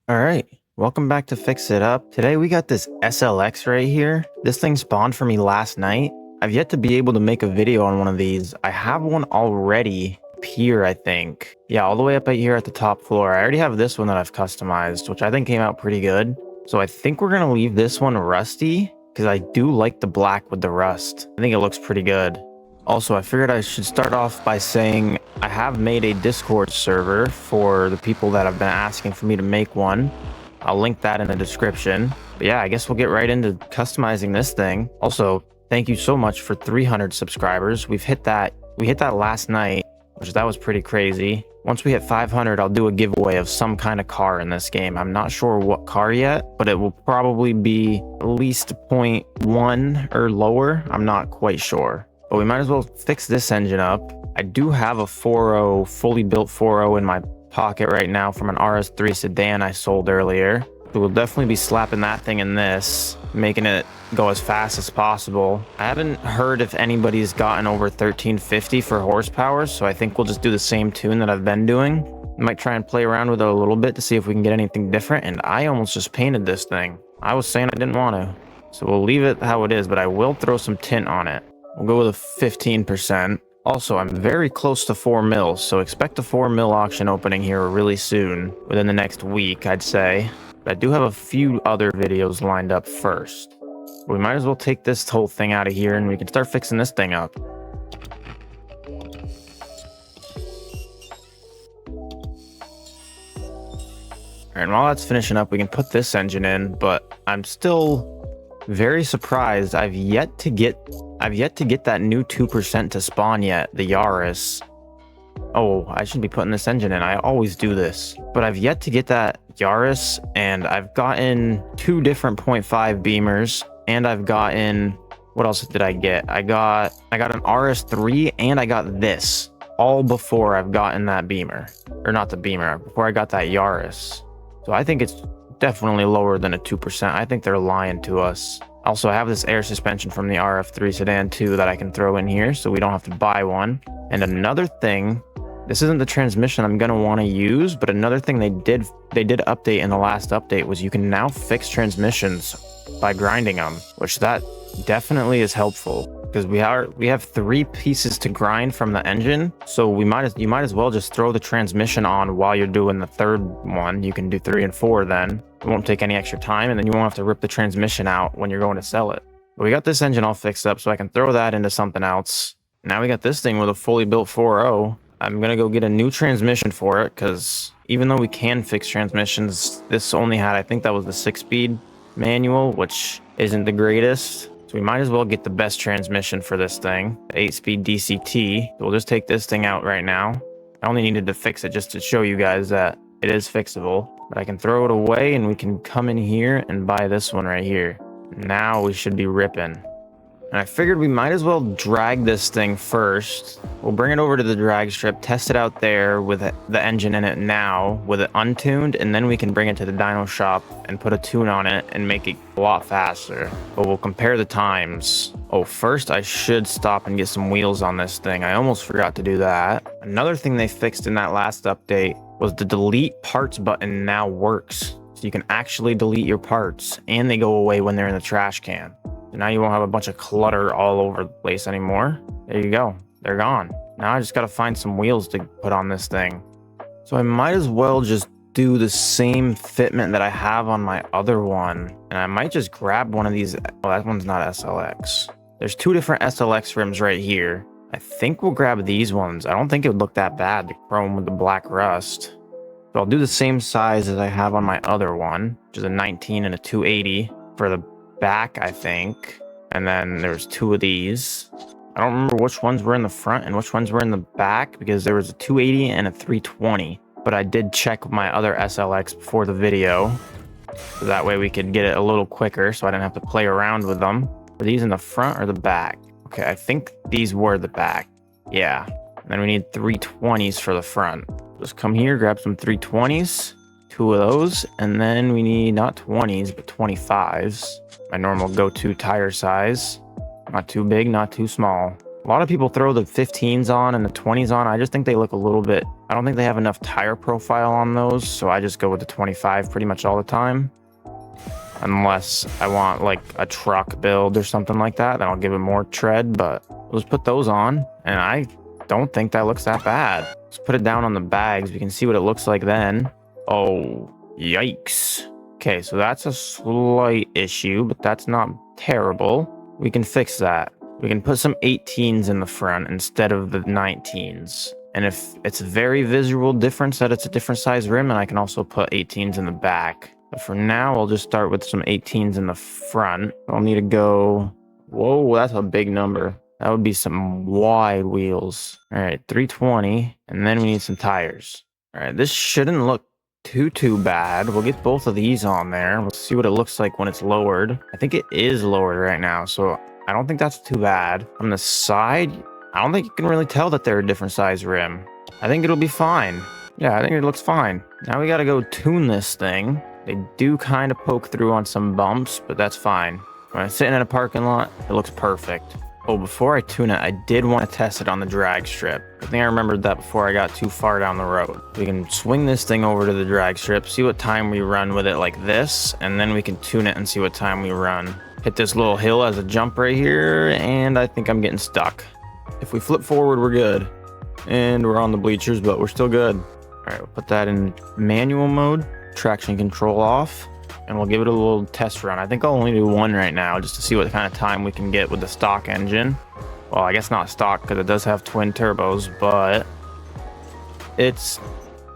All right, welcome back to Fix It Up. Today we got this SLX right here. This thing spawned for me last night. I've yet to be able to make a video on one of these. I have one already up here, I think. Yeah, all the way up here at the top floor. I already have this one that I've customized, which I think came out pretty good. So I think we're gonna leave this one rusty because I do like the black with the rust. I think it looks pretty good. Also, I figured I should start off by saying I have made a Discord server for the people that have been asking for me to make one. I'll link that in the description. But yeah, I guess we'll get right into customizing this thing. Also, thank you so much for 300 subscribers. We hit that last night, which that was pretty crazy. Once we hit 500, I'll do a giveaway of some kind of car in this game. I'm not sure what car yet, but it will probably be at least 0.1 or lower. I'm not quite sure. But we might as well fix this engine up. I do have a 4.0, fully built 4.0 in my pocket right now from an RS3 sedan I sold earlier. So we'll definitely be slapping that thing in this, making it go as fast as possible. I haven't heard if anybody's gotten over 1350 for horsepower, so I think we'll just do the same tune that I've been doing. I might try and play around with it a little bit to see if we can get anything different, and I almost just painted this thing. I was saying I didn't want to. So we'll leave it how it is, but I will throw some tint on it. We'll go with a 15%. Also, I'm very close to 4 mils, so expect a 4 mil auction opening here really soon, within the next week, I'd say. But I do have a few other videos lined up first. We might as well take this whole thing out of here and we can start fixing this thing up. Alright, and while that's finishing up, we can put this engine in, but I'm still very surprised. I've yet to get that new 2% to spawn yet, the Yaris. Oh, I should be putting this engine in. I always do this. But I've yet to get that Yaris, and I've gotten 2 different 0.5 beamers, and I've gotten, what else did I get? I got an RS3, and I got this, all before I've gotten that beamer. Or not the beamer, before I got that Yaris. So I think it's definitely lower than a 2%. I think they're lying to us. Also, I have this air suspension from the RF3 sedan too that I can throw in here so we don't have to buy one. And another thing, this isn't the transmission I'm going to want to use, but another thing they did update in the last update was you can now fix transmissions by grinding them, which that definitely is helpful. Because we have 3 pieces to grind from the engine, so you might as well just throw the transmission on while you're doing the 3rd one. You can do 3 and 4 then. It won't take any extra time, and then you won't have to rip the transmission out when you're going to sell it. But we got this engine all fixed up, so I can throw that into something else. Now we got this thing with a fully built 4.0. I'm gonna go get a new transmission for it, because even though we can fix transmissions, this only had, I think that was the 6-speed manual, which isn't the greatest. So we might as well get the best transmission for this thing, the 8-speed DCT. So we'll just take this thing out right now. I only needed to fix it just to show you guys that it is fixable. But I can throw it away and we can come in here and buy this one right here. Now we should be ripping. And I figured we might as well drag this thing first. We'll bring it over to the drag strip, test it out there with the engine in it now, with it untuned, and then we can bring it to the dyno shop and put a tune on it and make it a lot faster. But we'll compare the times. Oh, first I should stop and get some wheels on this thing. I almost forgot to do that. Another thing they fixed in that last update was the delete parts button now works. So you can actually delete your parts, and they go away when they're in the trash can. So now you won't have a bunch of clutter all over the place anymore. There you go. They're gone. Now I just got to find some wheels to put on this thing. So I might as well just do the same fitment that I have on my other one. And I might just grab one of these. Oh, that one's not SLX. There's 2 different SLX rims right here. I think we'll grab these ones. I don't think it would look that bad, the chrome with the black rust. So I'll do the same size as I have on my other one, which is a 19 and a 280 for the back, I think. And then there's 2 of these. I don't remember which ones were in the front and which ones were in the back, because there was a 280 and a 320. But I did check my other SLX before the video, so that way we could get it a little quicker, so I didn't have to play around with them. Were these in the front or the back? Okay, I think these were the back. Yeah. And then we need 320s for the front. Just come here, grab some 320s, 2 of those, and then we need not 20s, but 25s. My normal go-to tire size. Not too big, not too small. A lot of people throw the 15s on and the 20s on. I just think they look a little bit I don't think they have enough tire profile on those, so I just go with the 25 pretty much all the time. Unless I want like a truck build or something like that, then I'll give it more tread, but let's put those on, and I don't think that looks that bad. Let's put it down on the bags. We can see what it looks like then. Oh, yikes. Okay, so that's a slight issue, but that's not terrible. We can fix that. We can put some 18s in the front instead of the 19s. And if it's a very visual difference that it's a different size rim, and I can also put 18s in the back. But for now, I'll just start with some 18s in the front. I'll need to go... Whoa, that's a big number. That would be some wide wheels. All right, 320, and then we need some tires. All right, this shouldn't look too bad. We'll get both of these on there. We'll see what it looks like when it's lowered. I think it is lowered right now, so I don't think that's too bad. From the side, I don't think you can really tell that they're a different size rim. I think it'll be fine. Yeah, I think it looks fine. Now we gotta go tune this thing. They do kind of poke through on some bumps, but that's fine. When I'm sitting in a parking lot, it looks perfect. Oh, before I tune it, I did want to test it on the drag strip. I think I remembered that before I got too far down the road. We can swing this thing over to the drag strip, see what time we run with it like this, and then we can tune it and see what time we run. Hit this little hill as a jump right here, and I think I'm getting stuck. If we flip forward, we're good. And we're on the bleachers, but we're still good. All right, we'll put that in manual mode. Traction control off, and we'll give it a little test run. I think I'll only do one right now just to see what kind of time we can get with the stock engine. Well, I guess not stock because it does have twin turbos, but it's,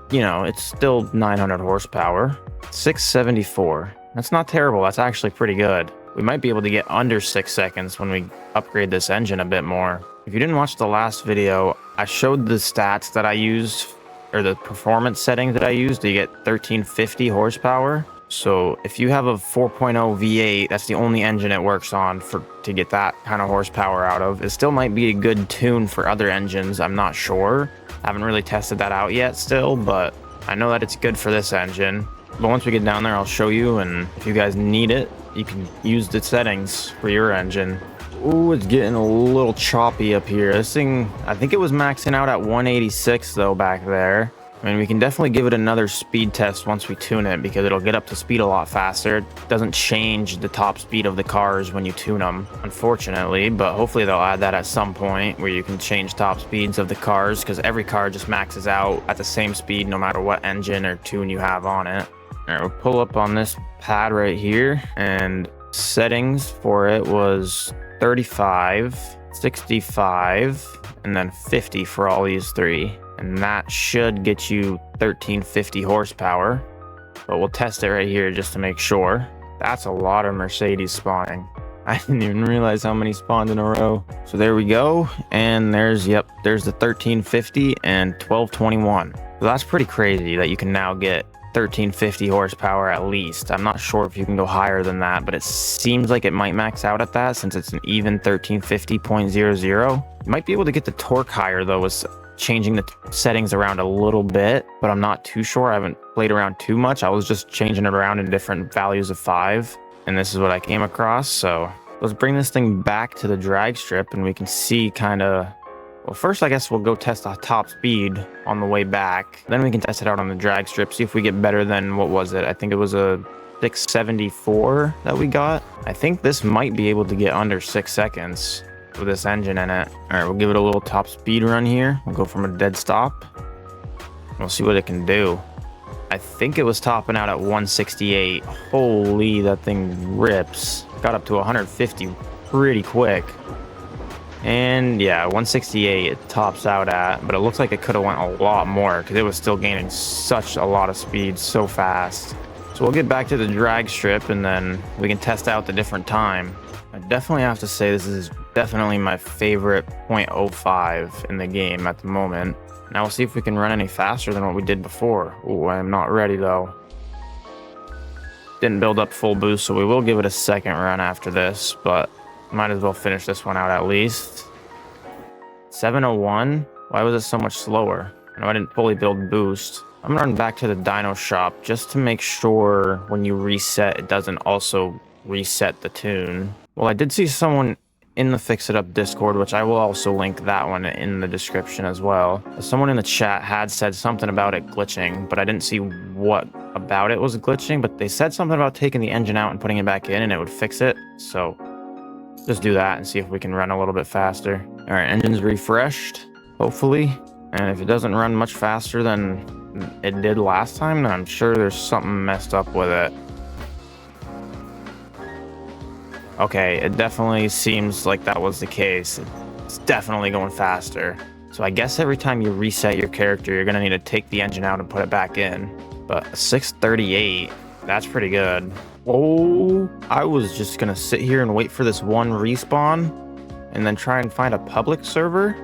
you know, it's still 900 horsepower. 674. That's not terrible. That's actually pretty good. We might be able to get under 6 seconds when we upgrade this engine a bit more. If you didn't watch the last video, I showed the stats that I used, or the performance settings that I used to get 1350 horsepower. So if you have a 4.0 V8, that's the only engine it works on to get that kind of horsepower out of. It still might be a good tune for other engines, I'm not sure. I haven't really tested that out yet still, but I know that it's good for this engine. But once we get down there, I'll show you, and if you guys need it, you can use the settings for your engine. Ooh, it's getting a little choppy up here. This thing, I think it was maxing out at 186 though back there. I mean, we can definitely give it another speed test once we tune it because it'll get up to speed a lot faster. It doesn't change the top speed of the cars when you tune them, unfortunately, but hopefully they'll add that at some point where you can change top speeds of the cars because every car just maxes out at the same speed no matter what engine or tune you have on it. All right, we'll pull up on this pad right here, and settings for it was 35, 65, and then 50 for all these three. And that should get you 1350 horsepower. But we'll test it right here just to make sure. That's a lot of Mercedes spawning. I didn't even realize how many spawned in a row. So there we go. And there's the 1350 and 1221. So that's pretty crazy that you can now get 1350 horsepower at least. I'm not sure if you can go higher than that, but it seems like it might max out at that since it's an even 1350.00. You might be able to get the torque higher though with changing the settings around a little bit, but I'm not too sure. I haven't played around too much. I was just changing it around in different values of 5, and this is what I came across. So let's bring this thing back to the drag strip and we can see kind of, well, first I guess we'll go test the top speed on the way back. Then we can test it out on the drag strip, see if we get better than, what was it? I think it was a 674 that we got. I think this might be able to get under 6 seconds with this engine in it. All right, we'll give it a little top speed run here. We'll go from a dead stop. We'll see what it can do. I think it was topping out at 168. Holy, that thing rips. Got up to 150 pretty quick. And yeah, 168 it tops out at, but it looks like it could have went a lot more because it was still gaining such a lot of speed so fast. So we'll get back to the drag strip and then we can test out the different time. I definitely have to say this is definitely my favorite .05 in the game at the moment. Now we'll see if we can run any faster than what we did before. Oh, I'm not ready though. Didn't build up full boost, so we will give it a second run after this, but might as well finish this one out at least. 701? Why was it so much slower? I know I didn't fully build boost. I'm gonna run back to the dyno shop just to make sure when you reset, it doesn't also reset the tune. Well, I did see someone in the Fix It Up Discord, which I will also link that one in the description as well. Someone in the chat had said something about it glitching, but I didn't see what about it was glitching, but they said something about taking the engine out and putting it back in and it would fix it. So just do that and see if we can run a little bit faster. All right, engine's refreshed, hopefully. And if it doesn't run much faster than it did last time, then I'm sure there's something messed up with it. Okay, it definitely seems like that was the case. It's definitely going faster. So I guess every time you reset your character, you're gonna need to take the engine out and put it back in. But 638, that's pretty good. Oh, I was just gonna sit here and wait for this one respawn and then try and find a public server.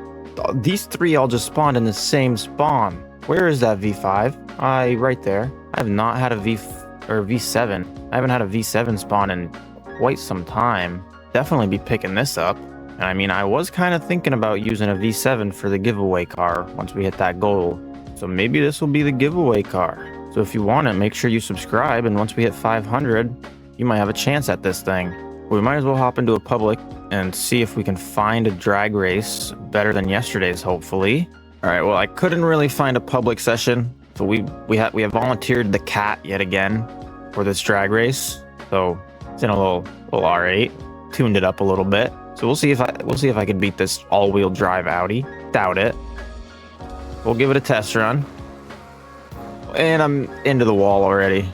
These three all just spawned in the same spawn. Where is that V5? Right there. I have not had a V7. I haven't had a V7 spawn in quite some time. Definitely be picking this up. And I mean, I was kind of thinking about using a V7 for the giveaway car once we hit that goal. So maybe this will be the giveaway car. So if you want it, make sure you subscribe. And once we hit 500, you might have a chance at this thing. We might as well hop into a public and see if we can find a drag race better than yesterday's, hopefully. All right, well, I couldn't really find a public session. So we have volunteered the cat yet again for this drag race. So it's in a little R8, tuned it up a little bit. So we'll see if I can beat this all-wheel drive Audi. Doubt it. We'll give it a test run. And I'm into the wall already.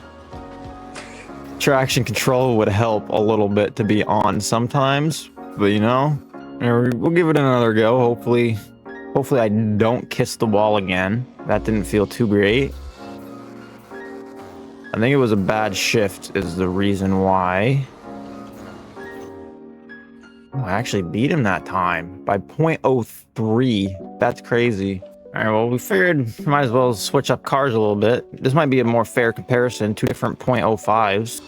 Traction control would help a little bit to be on sometimes, but you know, we'll give it another go. Hopefully I don't kiss the wall again. That didn't feel too great. I think it was a bad shift is the reason why. Oh, I actually beat him that time by 0.03. That's crazy. All right, well, we figured might as well switch up cars a little bit. This might be a more fair comparison, two different 0.05s.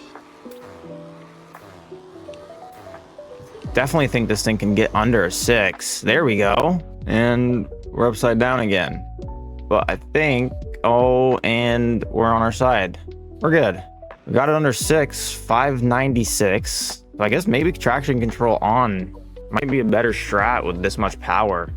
Definitely think this thing can get under a 6. There we go. And we're upside down again. But I think, oh, and we're on our side. We're good. We got it under 6, 596. So I guess maybe traction control on might be a better strat with this much power.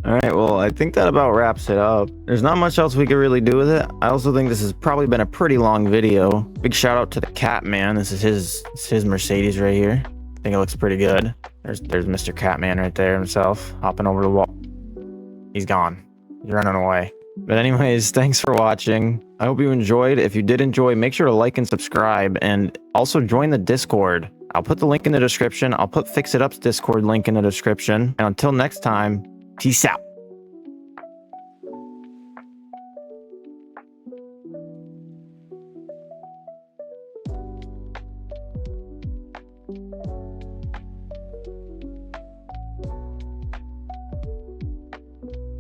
All right, well, I think that about wraps it up. There's not much else we could really do with it. I also think this has probably been a pretty long video. Big shout out to the Catman. This is his Mercedes right here. I think it looks pretty good. There's Mr. Catman right there himself, hopping over the wall. He's gone. He's running away. But anyways, thanks for watching. I hope you enjoyed. If you did enjoy, make sure to like and subscribe, and also join the Discord. I'll put the link in the description. I'll put Fix It Up's Discord link in the description. And until next time, peace out.